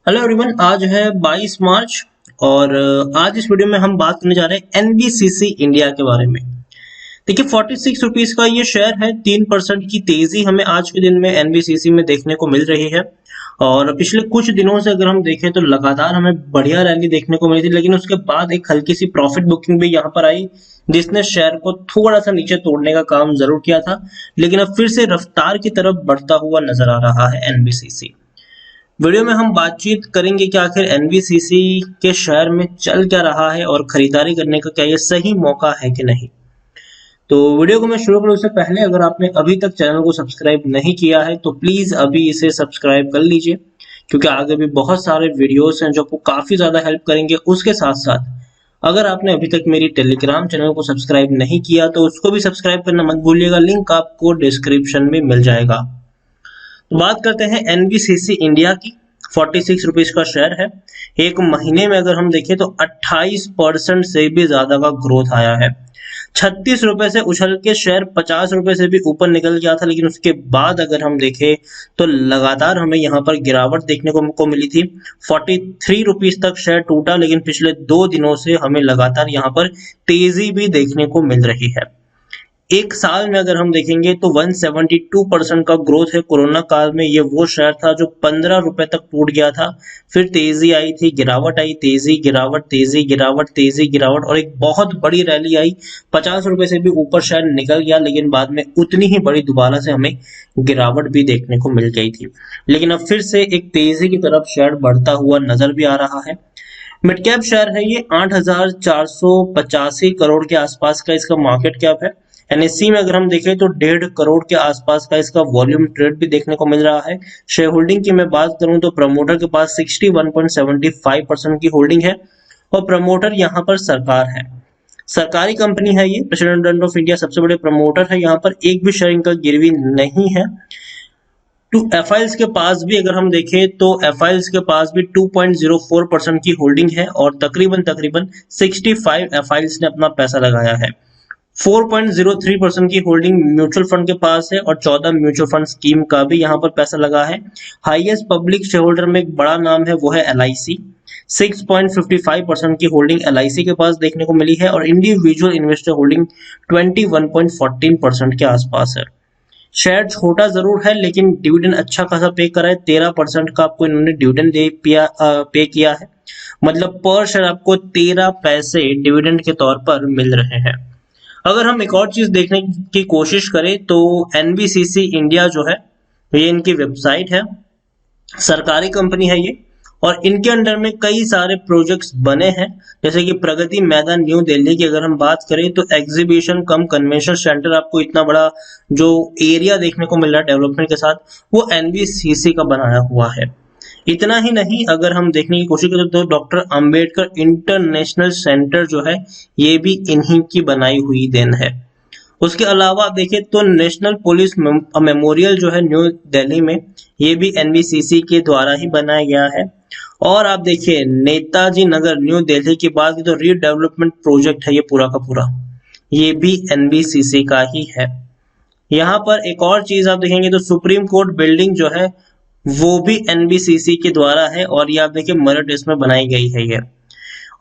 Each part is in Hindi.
हेलो एवरीवन, आज है 22 मार्च और आज इस वीडियो में हम बात करने जा रहे हैं एनबीसीसी इंडिया के बारे में। देखिए 46 रुपीज का ये शेयर है। 3% की तेजी हमें आज के दिन में एनबीसीसी में देखने को मिल रही है। और पिछले कुछ दिनों से अगर हम देखें तो लगातार हमें बढ़िया रैली देखने को मिली थी, लेकिन उसके बाद एक हल्की सी प्रॉफिट बुकिंग भी यहाँ पर आई, जिसने शेयर को थोड़ा सा नीचे तोड़ने का काम जरूर किया था। लेकिन अब फिर से रफ्तार की तरफ बढ़ता हुआ नजर आ रहा है एनबीसीसी। वीडियो में हम बातचीत करेंगे कि आखिर एनबीसीसी के शेयर में चल क्या रहा है और खरीदारी करने का क्या ये सही मौका है कि नहीं। तो वीडियो को मैं शुरू करूं उससे पहले अगर आपने अभी तक चैनल को सब्सक्राइब नहीं किया है तो प्लीज अभी इसे सब्सक्राइब कर लीजिए, क्योंकि आगे भी बहुत सारे वीडियोस हैं जो आपको काफी ज्यादा हेल्प करेंगे। उसके साथ साथ अगर आपने अभी तक मेरी टेलीग्राम चैनल को सब्सक्राइब नहीं किया तो उसको भी सब्सक्राइब करना मत भूलिएगा, लिंक आपको डिस्क्रिप्शन में मिल जाएगा। तो बात करते हैं एनबीसीसी इंडिया की। 46 रुपीज का शेयर है। एक महीने में अगर हम देखें तो 28% से भी ज्यादा का ग्रोथ आया है। 36 रुपए से उछल के शेयर 50 रुपए से भी ऊपर निकल गया था, लेकिन उसके बाद अगर हम देखें तो लगातार हमें यहाँ पर गिरावट देखने को मिली थी। 43 रुपीज तक शेयर टूटा, लेकिन पिछले 2 दिनों से हमें लगातार यहाँ पर तेजी भी देखने को मिल रही है। एक साल में अगर हम देखेंगे तो 172% का ग्रोथ है। कोरोना काल में ये वो शेयर था जो 15 रुपए तक टूट गया था, फिर तेजी आई थी, गिरावट आई, तेजी गिरावट, तेजी गिरावट, तेजी गिरावट, और एक बहुत बड़ी रैली आई। 50 रुपए से भी ऊपर शेयर निकल गया, लेकिन बाद में उतनी ही बड़ी दोबारा से हमें गिरावट भी देखने को मिल गई थी। लेकिन अब फिर से एक तेजी की तरफ शेयर बढ़ता हुआ नजर भी आ रहा है। मिड कैप शेयर है ये। 8,485 करोड़ के आसपास का इसका मार्केट कैप है। एनएससी में अगर हम देखें तो 1.5 करोड़ के आसपास का इसका वॉल्यूम ट्रेड भी देखने को मिल रहा है। शेयर होल्डिंग की मैं बात करूं तो प्रमोटर के पास 61.75% की होल्डिंग है और प्रमोटर यहाँ पर सरकार है। सरकारी कंपनी है ये। प्रेसिडेंट बैंक ऑफ इंडिया सबसे बड़े प्रमोटर है। यहाँ पर एक भी शेयर इनका गिरवी नहीं है। टू एफआईएल्स के पास भी अगर हम देखें तो एफआईएल्स के पास भी 2.04% की होल्डिंग है और तकरीबन तकरीबन 65 एफआईएल्स ने अपना पैसा लगाया है। 4.03% की होल्डिंग म्यूचुअल फंड के पास है और 14 म्यूचुअल फंड स्कीम का भी यहाँ पर पैसा लगा है। हाईएस्ट पब्लिक शेयर होल्डर में एक बड़ा नाम है, वो है एलआईसी। 6.55% की होल्डिंग एलआईसी के पास देखने को मिली है और इंडिविजुअल इन्वेस्टर होल्डिंग 21.14% के आसपास है। शेयर छोटा जरूर है, लेकिन डिविडेंड अच्छा खासा पे करा है। 13% का आपको इन्होंने डिविडेंड पे किया है। मतलब पर शेयर आपको 13 पैसे डिविडेंड के तौर पर मिल रहे हैं। अगर हम एक और चीज देखने की कोशिश करें तो एनबीसीसी इंडिया जो है, ये इनकी वेबसाइट है। सरकारी कंपनी है ये और इनके अंडर में कई सारे प्रोजेक्ट्स बने हैं, जैसे कि प्रगति मैदान न्यू दिल्ली की अगर हम बात करें तो एग्जीबिशन कम कन्वेंशन सेंटर, आपको इतना बड़ा जो एरिया देखने को मिल रहा है डेवलपमेंट के साथ, वो एनबीसीसी का बनाया हुआ है। इतना ही नहीं, अगर हम देखने की कोशिश करें तो डॉक्टर अंबेडकर इंटरनेशनल सेंटर जो है, ये भी इन्हीं की बनाई हुई देन है। उसके अलावा आप देखें तो नेशनल पुलिस मेमोरियल जो है न्यू दिल्ली में, ये भी एनबीसीसी के द्वारा ही बनाया गया है। और आप देखिए नेताजी नगर न्यू दिल्ली की बात की तो रीडेवलपमेंट प्रोजेक्ट है ये पूरा का पूरा, ये भी एनबीसीसी का ही है। यहाँ पर एक और चीज आप देखेंगे तो सुप्रीम कोर्ट बिल्डिंग जो है वो भी एनबीसीसी के द्वारा है और ये आप देखिए मेरठ इसमें बनाई गई है ये।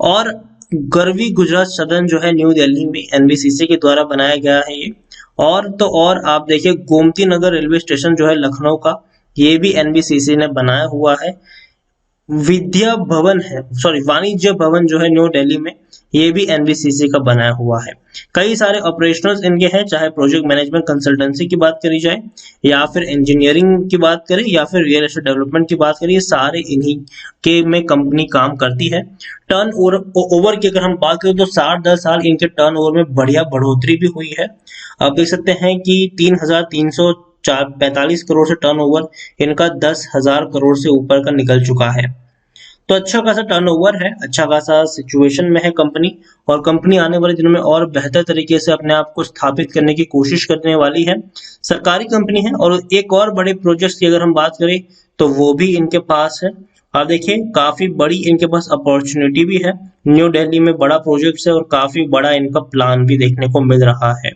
और गरवी गुजरात सदन जो है न्यू दिल्ली में एनबीसीसी के द्वारा बनाया गया है ये। और तो और आप देखिए गोमती नगर रेलवे स्टेशन जो है लखनऊ का, ये भी एनबीसीसी ने बनाया हुआ है। विद्या भवन है, सॉरी वाणिज्य भवन जो है न्यू दिल्ली में, ये भी एनबीसीसी का बनाया हुआ है। कई सारे ऑपरेशनल्स इनके हैं, चाहे प्रोजेक्ट मैनेजमेंट कंसल्टेंसी की बात करी जाए या फिर इंजीनियरिंग की बात करें या फिर रियल एस्टेट डेवलपमेंट की बात करें, सारे इन्हीं के में कंपनी काम करती है। टर्न ओवर की अगर हम बात करें तो 7-10 साल इनके टर्न ओवर में बढ़िया बढ़ोतरी भी हुई है। आप देख सकते हैं कि 3,345 करोड़ से टर्न ओवर इनका 10,000 करोड़ से ऊपर का निकल चुका है। तो अच्छा खासा टर्नओवर है, अच्छा खासा सिचुएशन में है कंपनी, और कंपनी आने वाले दिनों में और बेहतर तरीके से अपने आप को स्थापित करने की कोशिश करने वाली है। सरकारी कंपनी है और एक और बड़े प्रोजेक्ट्स की अगर हम बात करें तो वो भी इनके पास है। आप देखिए काफी बड़ी इनके पास अपॉर्चुनिटी भी है। न्यू दिल्ली में बड़ा प्रोजेक्ट है और काफी बड़ा इनका प्लान भी देखने को मिल रहा है।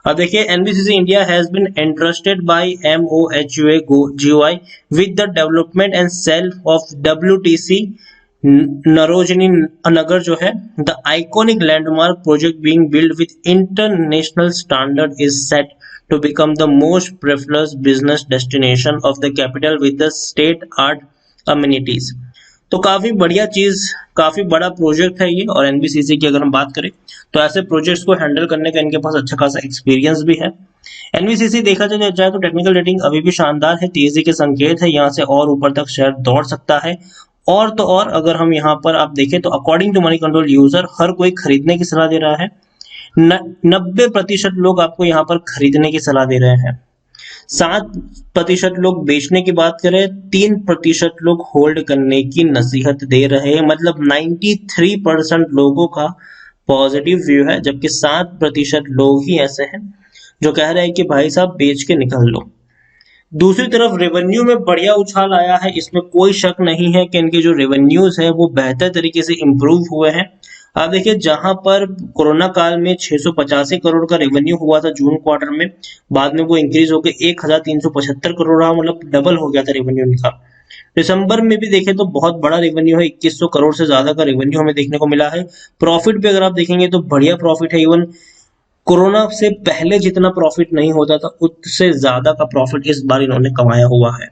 अब देखिए NBCC India has been entrusted by MOHUA GOI with the development and sale of WTC Nauroji Nagar जो है the iconic landmark project being build with international standard is set to become the most preferred business destination of the capital with the state art amenities। तो काफी बढ़िया चीज, काफी बड़ा प्रोजेक्ट है ये। और एनबीसीसी की अगर हम बात करें तो ऐसे प्रोजेक्ट्स को हैंडल करने का इनके पास अच्छा खासा एक्सपीरियंस भी है। एनबीसीसी देखा जाए तो टेक्निकल रेटिंग अभी भी शानदार है, तेजी के संकेत है, यहाँ से और ऊपर तक शेयर दौड़ सकता है। और तो और अगर हम यहाँ पर आप देखें तो according to Moneycontrol user हर कोई खरीदने की सलाह दे रहा है। 90% लोग आपको यहाँ पर खरीदने की सलाह दे रहे हैं, 7% लोग बेचने की बात करें, 3% लोग होल्ड करने की नसीहत दे रहे हैं। मतलब 93% लोगों का पॉजिटिव व्यू है, जबकि 7% लोग ही ऐसे हैं जो कह रहे हैं कि भाई साहब बेच के निकल लो। दूसरी तरफ रेवेन्यू में बढ़िया उछाल आया है, इसमें कोई शक नहीं है कि इनके जो रेवेन्यूज है वो बेहतर तरीके से इंप्रूव हुए हैं। आप देखिए जहां पर कोरोना काल में 685 करोड़ का रेवेन्यू हुआ था जून क्वार्टर में, बाद में वो इंक्रीज होकर 1375 करोड़ रहा, मतलब डबल हो गया था रेवेन्यू इनका। दिसंबर में भी देखें तो बहुत बड़ा रेवेन्यू है, 2100 करोड़ से ज्यादा का रेवेन्यू हमें देखने को मिला है। प्रॉफिट पे अगर आप देखेंगे तो बढ़िया प्रॉफिट है, इवन कोरोना से पहले जितना प्रॉफिट नहीं होता था उससे ज्यादा का प्रॉफिट इस बार इन्होंने कमाया हुआ है।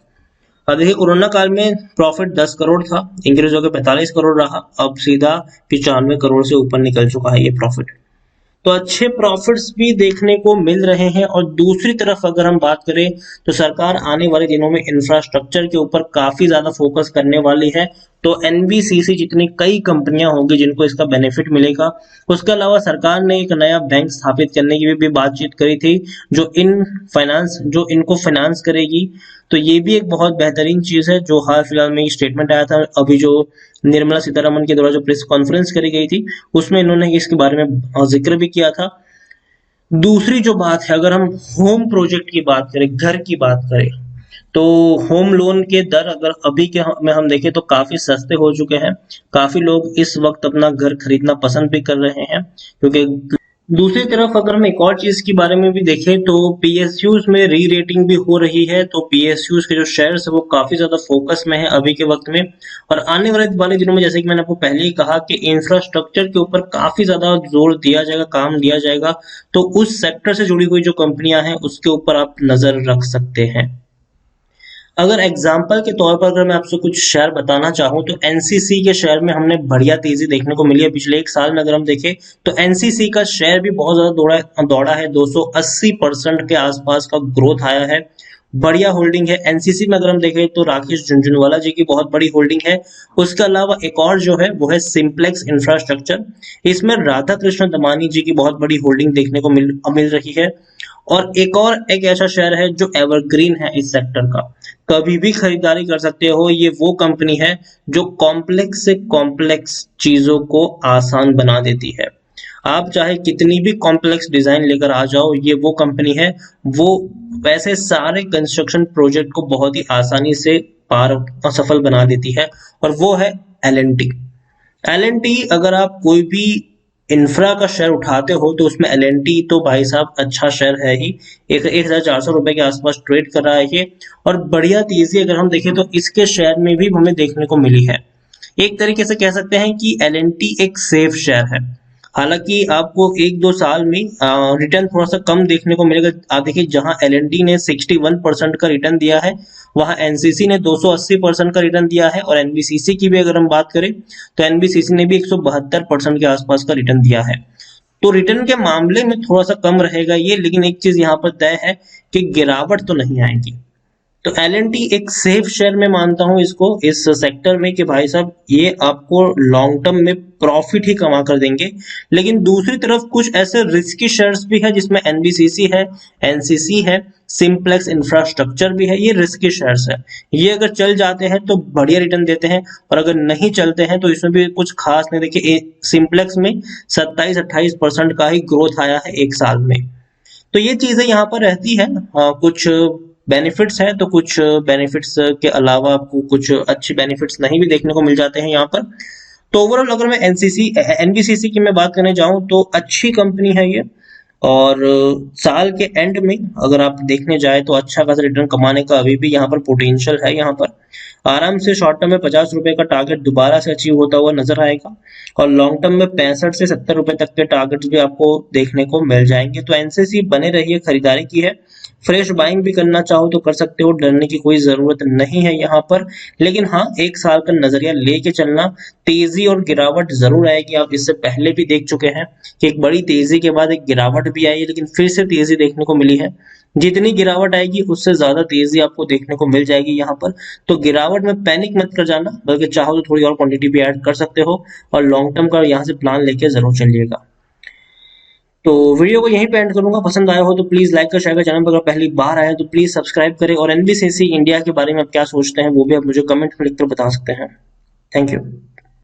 और देखिए कोरोना काल में प्रॉफिट 10 करोड़ था, इंक्रीज होकर 45 करोड़ रहा, अब सीधा 95 करोड़ से ऊपर निकल चुका है ये प्रॉफिट। तो अच्छे प्रॉफिट्स भी देखने को मिल रहे हैं। और दूसरी तरफ अगर हम बात करें तो सरकार आने वाले दिनों में इंफ्रास्ट्रक्चर के ऊपर काफी ज्यादा फोकस करने वाली है। तो एनबीसीसी जितनी कई कंपनियां होंगी जिनको इसका बेनिफिट मिलेगा। उसके अलावा सरकार ने एक नया बैंक स्थापित करने की भी बातचीत करी थी जो इनको फाइनेंस करेगी। तो ये भी एक बहुत बेहतरीन चीज है जो हाल फिलहाल में स्टेटमेंट आया था, अभी जो निर्मला सीतारमन के द्वारा जो प्रेस कॉन्फ्रेंस करी गई थी उसमें इन्होंने इसके बारे में जिक्र भी किया था। दूसरी जो बात है, अगर हम होम प्रोजेक्ट की बात करें, घर की बात करें, तो होम लोन के दर अगर अभी के में हम देखें तो काफी सस्ते हो चुके हैं। काफी लोग इस वक्त अपना घर खरीदना पसंद भी कर रहे हैं, क्योंकि दूसरी तरफ अगर हम एक और चीज के बारे में भी देखें तो पीएसयूज में री रेटिंग भी हो रही है। तो पीएसयूज के जो शेयर्स है वो काफी ज्यादा फोकस में है अभी के वक्त में। और आने वाले दिनों में जैसे कि मैंने आपको पहले ही कहा कि इंफ्रास्ट्रक्चर के ऊपर काफी ज्यादा जोर दिया जाएगा, काम दिया जाएगा। तो उस सेक्टर से जुड़ी हुई जो कंपनियां हैं उसके ऊपर आप नजर रख सकते हैं। अगर एग्जाम्पल के तौर पर अगर मैं आपसे कुछ शेयर बताना चाहूँ तो एनसीसी के शेयर में हमने बढ़िया तेजी देखने को मिली है। पिछले एक साल में अगर हम देखें तो एनसीसी का शेयर भी बहुत ज्यादा दौड़ा है, 280% के आसपास का ग्रोथ आया है। बढ़िया होल्डिंग है एनसीसी में। अगर हम देखें तो राकेश झुनझुनवाला जी की बहुत बड़ी होल्डिंग है। उसके अलावा एक और जो है वो है सिंप्लेक्स इंफ्रास्ट्रक्चर, इसमें राधा कृष्ण दमानी जी की बहुत बड़ी होल्डिंग देखने को मिल रही है। और एक ऐसा शेयर है जो एवरग्रीन है इस सेक्टर का, कभी भी खरीदारी कर सकते हो। ये वो कंपनी है जो कॉम्प्लेक्स से कॉम्प्लेक्स चीजों को आसान बना देती है। आप चाहे कितनी भी कॉम्प्लेक्स डिजाइन लेकर आ जाओ, ये वो कंपनी है वो वैसे सारे कंस्ट्रक्शन प्रोजेक्ट को बहुत ही आसानी से सफल बना देती है। और वो है एलएनटी। एलएनटी अगर आप कोई भी इंफ्रा का शेयर उठाते हो तो उसमें एलएनटी तो भाई साहब अच्छा शेयर है ही। 1400 रुपए के आसपास ट्रेड कर रहा है ये। और बढ़िया तेजी अगर हम देखें तो इसके शेयर में भी हमें देखने को मिली है। एक तरीके से कह सकते हैं कि एलएनटी एक सेफ शेयर है। हालांकि आपको 1-2 साल में रिटर्न थोड़ा सा कम देखने को मिलेगा। आप देखिए जहां एलएनटी ने 61% का रिटर्न दिया है, वहां एनसीसी ने 280% का रिटर्न दिया है। और एनबीसीसी की भी अगर हम बात करें तो एनबीसीसी ने भी 172% के आसपास का रिटर्न दिया है। तो रिटर्न के मामले में थोड़ा सा कम रहेगा ये, लेकिन एक चीज यहाँ पर तय है कि गिरावट तो नहीं आएगी। तो एलएनटी एक सेफ शेयर में मानता हूं इसको, इस सेक्टर में, कि भाई साहब ये आपको लॉन्ग टर्म में प्रॉफिट ही कमा कर देंगे। लेकिन दूसरी तरफ कुछ ऐसे रिस्की शेयर्स भी है जिसमें एनबीसीसी है, एनसीसी है, सिंप्लेक्स इंफ्रास्ट्रक्चर भी है। ये रिस्की शेयर्स है, ये अगर चल जाते हैं तो बढ़िया रिटर्न देते हैं, और अगर नहीं चलते हैं तो इसमें भी कुछ खास नहीं। देखिए सिंप्लेक्स में 27-28% का ही ग्रोथ आया है एक साल में। तो ये चीजें यहाँ पर रहती है। कुछ बेनिफिट्स है तो कुछ बेनिफिट्स के अलावा आपको कुछ अच्छे बेनिफिट्स नहीं भी देखने को मिल जाते हैं यहाँ पर। तो ओवरऑल अगर मैं एनबीसीसी की मैं बात करने जाऊं तो अच्छी कंपनी है ये। और साल के एंड में अगर आप देखने जाए तो अच्छा खासा रिटर्न कमाने का अभी भी यहाँ पर पोटेंशियल है। यहाँ पर आराम से शॉर्ट टर्म में 50 रुपए का टारगेट दोबारा से अचीव होता हुआ नजर आएगा और लॉन्ग टर्म में 65 से 70 रुपए तक के टारगेट्स भी आपको देखने को मिल जाएंगे। तो एनसीसी बने रहिए, खरीदारी की है। फ्रेश बाइंग भी करना चाहो तो कर सकते हो, डरने की कोई जरूरत नहीं है यहाँ पर। लेकिन हाँ, एक साल का नजरिया लेके चलना। तेजी और गिरावट जरूर आएगी, आप इससे पहले भी देख चुके हैं कि एक बड़ी तेजी के बाद एक गिरावट भी आई, लेकिन फिर से तेजी देखने को मिली है। जितनी गिरावट आएगी उससे ज्यादा तेजी आपको देखने को मिल जाएगी यहाँ पर। तो गिरावट में पैनिक मत कर जाना, बल्कि चाहो तो थोड़ी और क्वांटिटी भी ऐड कर सकते हो और लॉन्ग टर्म का यहाँ से प्लान लेके जरूर चलिएगा। तो वीडियो को यहीं पे एंड करूंगा। पसंद आया हो तो प्लीज लाइक कर, शेयर कर। चैनल पर अगर पहली बार आए तो प्लीज सब्सक्राइब करें और एनबीसीसी इंडिया के बारे में आप क्या सोचते हैं वो भी आप मुझे कमेंट में लिखकर बता सकते हैं। Thank you.